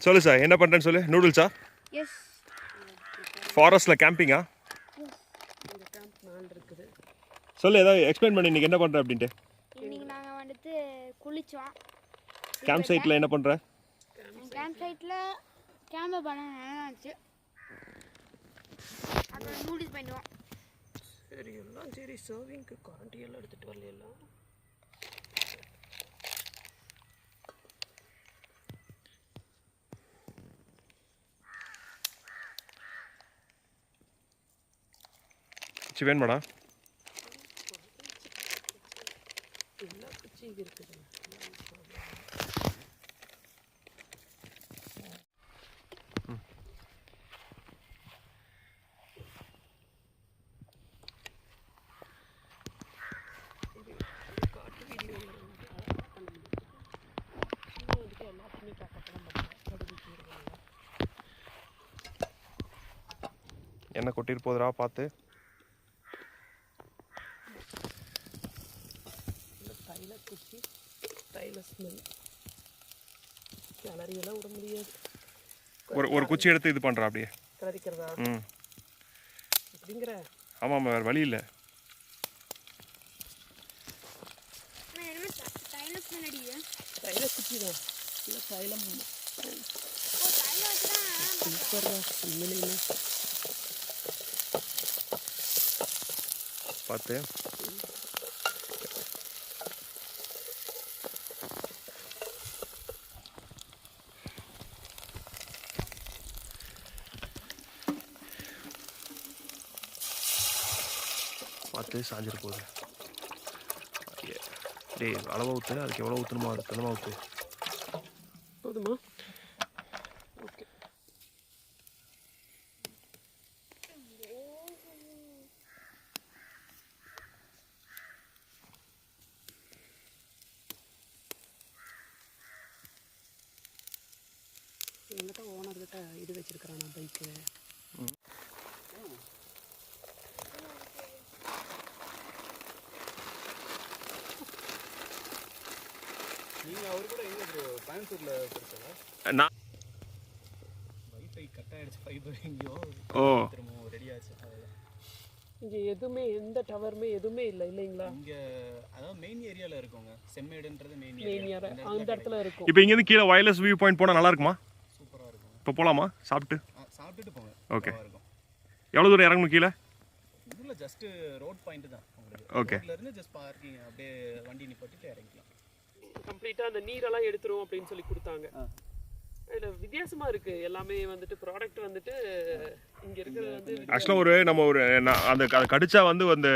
சொல்லு சார் என்ன பண்ணுறேன்னு சொல்லு. நூடுல்ஸா? எஸ். ஃபாரஸ்ட்டில் கேம்பிங்கா? சொல்லு ஏதாவது எக்ஸ்பிளைன் பண்ணி இன்றைக்கி என்ன பண்ணுற அப்படின்ட்டு. இன்னைக்கு நாங்கள் வந்துட்டு குளித்தோம். கேம்ப் சைட்டில் என்ன பண்ணுற? கேம்ப் சைட்டில் கேம்பை பண்ண நினைச்சு அப்புறம் நூடுல்ஸ் பண்ணுவோம். சரி எல்லாம் சரி. சர்விங்க்கு குவாரண்டி எல்லாம் எடுத்துகிட்டு வரல எல்லாம். குச்சி வேணுமாடா? எல்லா குச்சியும் இருக்குது. என்ன கொட்டிட்டு போதுரா பார்த்து. தைல குச்சி தைல ஸ்மெல் கிளறியெல்லாம் விட முடியாது. ஒரு குச்சி எடுத்து இது பண்ணுறா அப்படியே கிளறிக்கிறதா? அப்படிங்கிற. ஆமாம் வேறு வழி இல்லை. தைல குச்சி தான் இல்லை தைலம். சூப்பர்ரா உண்மையிலே. பார்த்து பார்த்து சாஞ்சிட்டு போகுது. டேய் அளவாக ஊற்று. அதுக்கு எவ்வளோ ஊற்றணுமோ அதுக்கு தகுந்தமாக ஊற்று. போதுமா? ஓகே. எங்கிட்ட ஓனர்கிட்ட இது வச்சிருக்கிறானா பைக்கு. நீங்கள் அவர் கூட எங்கே கோயம்புத்தூரில் படிச்சாரா? நான் வைஃபை கட் ஆகிடுச்சு. ஃபைபர் எங்கேயோ திரும்ப ரெடி ஆச்சு. இங்கே எதுவுமே எந்த டவருமே எதுவுமே இல்லை இல்லைங்களா? இங்கே அதாவது மெயின் ஏரியாவில் இருக்குங்க. செம்மேடுன்றது மெயின் ஏரியா அந்த இடத்துல இருக்கும். இப்போ இங்கேருந்து கீழே வயர்லெஸ் வியூ பாயிண்ட் போனால் நல்லா இருக்குமா? சூப்பராக இருக்கும். இப்போ போகலாமா? சாப்பிட்டுட்டு போங்க. ஓகே. இருக்கும். எவ்வளோ தூரம் இறங்கணும் கீழே? இதில் ஜஸ்ட்டு ரோட் பாயிண்ட் தான் உங்களுக்கு. ஓகே. ரோட்லேருந்து ஜஸ்ட் பார்க்கிங் அப்படியே வண்டி நிப்பாட்டிட்டு இறங்கிக்கலாம். கம்ப்ளீட்டாக அந்த நீரெல்லாம் எடுத்துரும் அப்படின்னு சொல்லி கொடுத்தாங்க. அதில் வித்தியாசமாக இருக்குது எல்லாமே வந்துட்டு. ப்ராடக்ட் வந்துட்டு இங்கே இருக்கிறது வந்து ஆக்சுவலாக நம்ம அந்த அதை கடிச்சா வந்து அந்த